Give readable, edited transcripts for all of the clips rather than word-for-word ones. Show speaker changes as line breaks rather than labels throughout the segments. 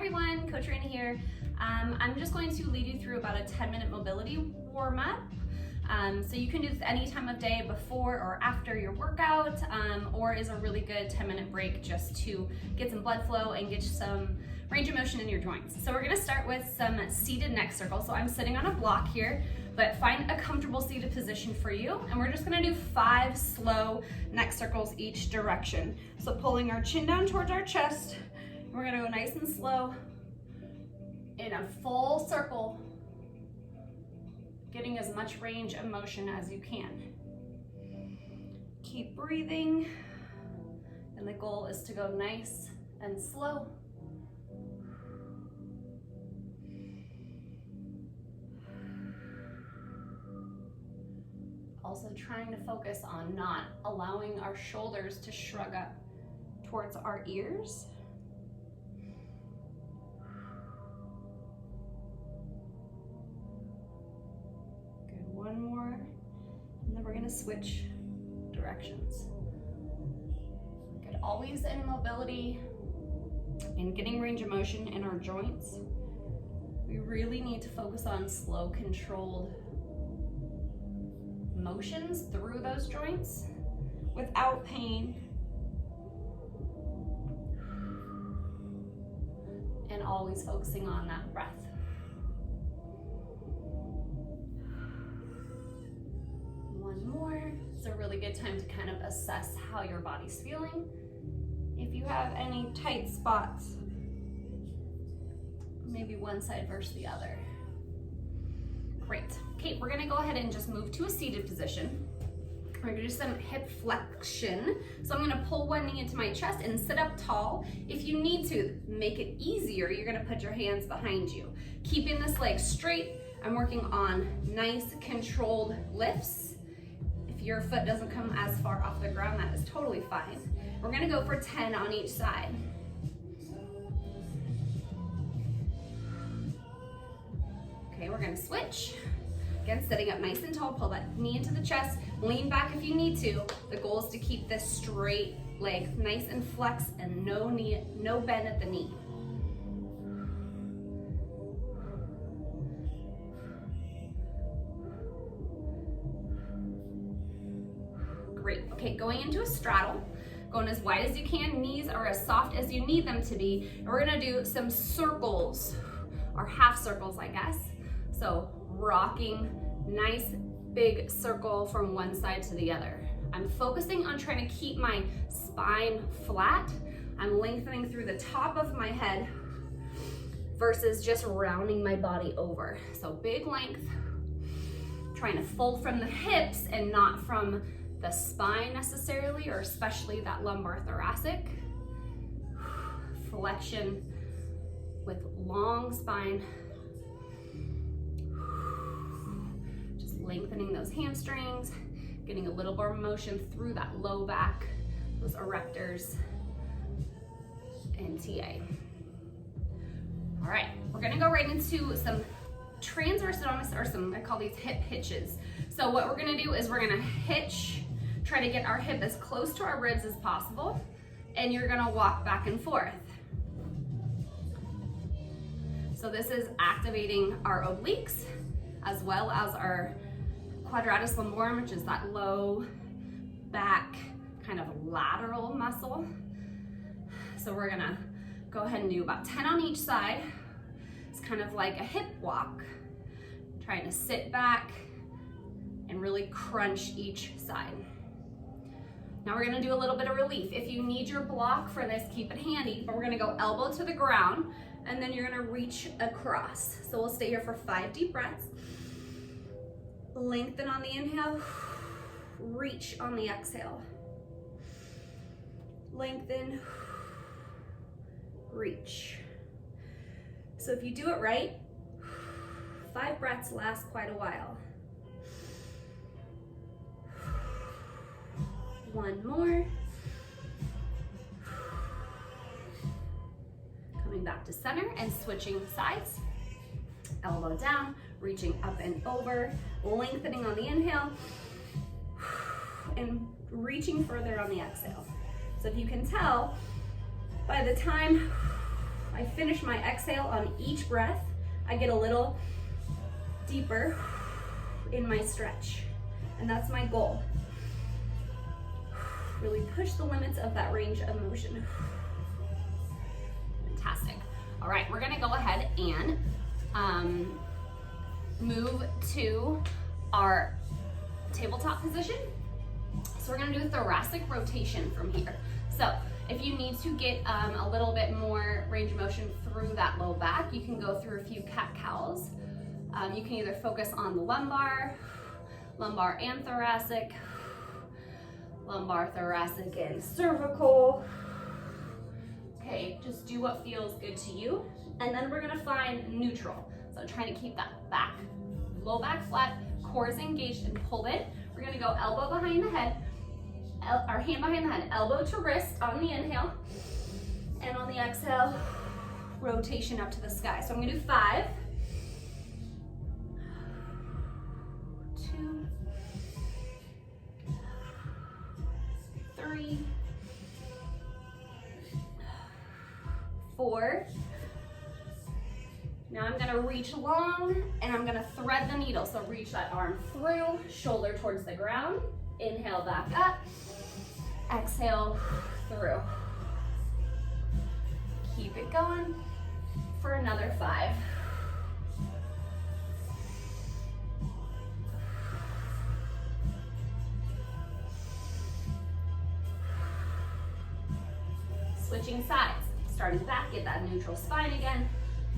everyone, Coach Raina here. I'm just going to lead you through about a 10-minute mobility warm-up. So you can do this any time of day, before or after your workout, or is a really good 10-minute break just to get some blood flow and get some range of motion in your joints. So we're gonna start with some seated neck circles. So I'm sitting on a block here, but find a comfortable seated position for you. And we're just gonna do 5 slow neck circles each direction. So pulling our chin down towards our chest, and we're gonna go nice and slow in a full circle, getting as much range of motion as you can. Keep breathing, and the goal is to go nice and slow. Also trying to focus on not allowing our shoulders to shrug up towards our ears. Good, one more, and then we're gonna switch directions. Good, always in mobility and getting range of motion in our joints. We really need to focus on slow, controlled motions through those joints without pain, and always focusing on that breath. One more. It's a really good time to kind of assess how your body's feeling. If you have any tight spots, maybe one side versus the other. Great. Okay, we're gonna go ahead and just move to a seated position. We're gonna do some hip flexion. So I'm gonna pull one knee into my chest and sit up tall. If you need to make it easier, you're gonna put your hands behind you. Keeping this leg straight, I'm working on nice controlled lifts. If your foot doesn't come as far off the ground, that is totally fine. We're gonna go for 10 on each side. Okay, we're gonna switch. Again, sitting up nice and tall, pull that knee into the chest, lean back if you need to. The goal is to keep this straight leg nice and flexed and no bend at the knee. Great, okay, going into a straddle, going as wide as you can, knees are as soft as you need them to be. And we're gonna do some circles, or half circles, I guess. So rocking, nice big circle from one side to the other. I'm focusing on trying to keep my spine flat. I'm lengthening through the top of my head versus just rounding my body over. So big length, trying to fold from the hips and not from the spine necessarily, or especially that lumbar thoracic. Flexion with long spine. Lengthening those hamstrings, getting a little more motion through that low back, those erectors, and TA. All right, we're gonna go right into some transverse abdominis, or some, I call these hip hitches. So what we're gonna do is we're gonna hitch, try to get our hip as close to our ribs as possible, and you're gonna walk back and forth. So this is activating our obliques, as well as our quadratus lumborum, which is that low back kind of lateral muscle. So we're gonna go ahead and do about 10 on each side. It's kind of like a hip walk, trying to sit back and really crunch each side. Now we're gonna do a little bit of relief. If you need your block for this, keep it handy, but we're gonna go elbow to the ground, and then you're gonna reach across. So we'll stay here for 5 deep breaths. Lengthen on the inhale, reach on the exhale. Lengthen, reach. So if you do it right, 5 breaths last quite a while. One more. Coming back to center and switching sides. Elbow down, reaching up and over, lengthening on the inhale, and reaching further on the exhale. So if you can tell, by the time I finish my exhale on each breath. I get a little deeper in my stretch, and that's my goal. Really push the limits of that range of motion. Fantastic. All right, we're gonna go ahead and move to our tabletop position. So we're gonna do a thoracic rotation from here. So if you need to get a little bit more range of motion through that low back, you can go through a few cat-cows. You can either focus on the lumbar and thoracic, lumbar, thoracic, and cervical. Okay, just do what feels good to you. And then we're gonna find neutral. So trying to keep that back, low back flat, core is engaged and pulled in. We're gonna go elbow behind the head, our hand behind the head, elbow to wrist on the inhale, and on the exhale, rotation up to the sky. So I'm gonna do 5, 2, 3, 4. Now I'm gonna reach long and I'm gonna thread the needle. So reach that arm through, shoulder towards the ground. Inhale back up, exhale through. Keep it going for another 5. Switching sides, starting back, get that neutral spine again.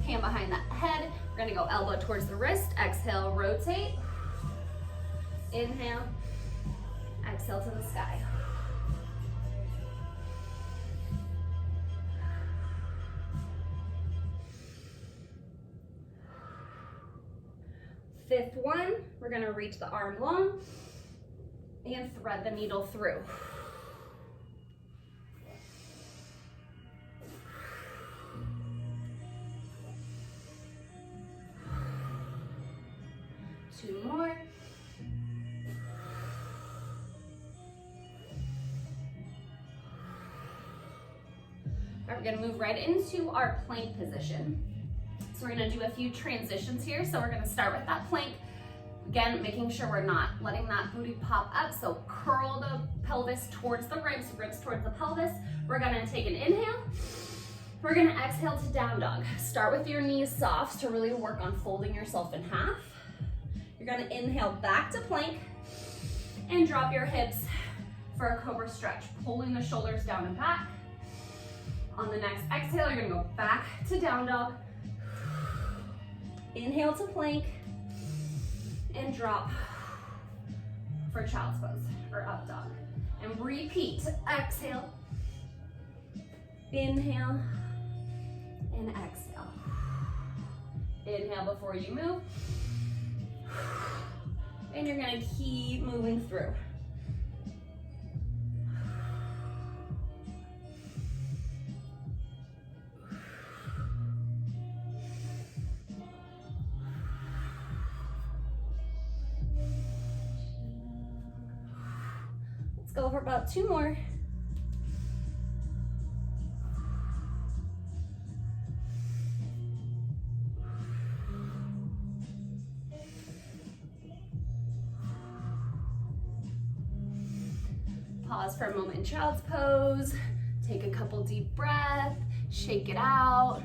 Hand behind that head. We're gonna go elbow towards the wrist. Exhale, rotate. Inhale, exhale to the sky. Fifth one, we're gonna reach the arm long and thread the needle through. Two more. All right, we're gonna move right into our plank position. So we're gonna do a few transitions here. So we're gonna start with that plank. Again, making sure we're not letting that booty pop up. So curl the pelvis towards the ribs towards the pelvis. We're gonna take an inhale. We're gonna exhale to down dog. Start with your knees soft to really work on folding yourself in half. You're gonna inhale back to plank and drop your hips for a cobra stretch, pulling the shoulders down and back. On the next exhale, you're gonna go back to down dog. Inhale to plank and drop for child's pose or up dog. And repeat, exhale, inhale, and exhale. Inhale before you move. And you're gonna keep moving through. Let's go for about 2 more. Pause for a moment in child's pose. Take a couple deep breaths, shake it out.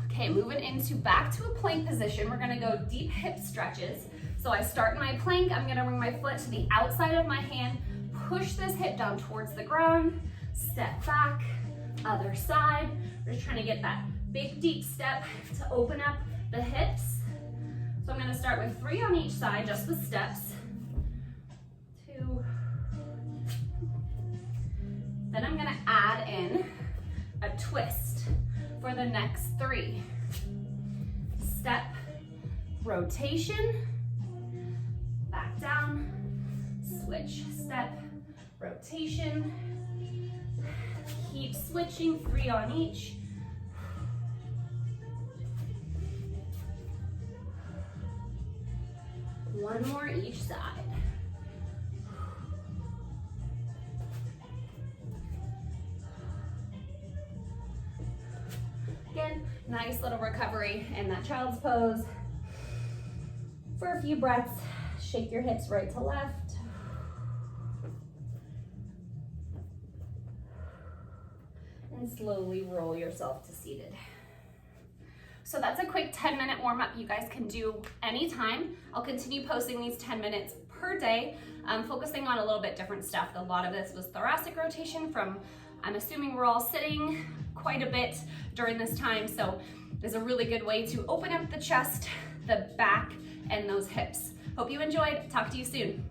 Okay, moving into back to a plank position. We're gonna go deep hip stretches. So I start in my plank, I'm gonna bring my foot to the outside of my hand, push this hip down towards the ground, step back, other side. We're just trying to get that big deep step to open up the hips. So I'm gonna start with 3 on each side, just the steps. 2. Then I'm gonna add in a twist for the next 3. Step, rotation, back down, switch, step, rotation. Keep switching, 3 on each. One more each side. Nice little recovery in that child's pose. For a few breaths, shake your hips right to left. And slowly roll yourself to seated. So that's a quick 10-minute warm-up you guys can do anytime. I'll continue posting these 10 minutes per day, focusing on a little bit different stuff. A lot of this was thoracic rotation from, I'm assuming we're all sitting quite a bit during this time, so it's a really good way to open up the chest, the back, and those hips. Hope you enjoyed. Talk to you soon.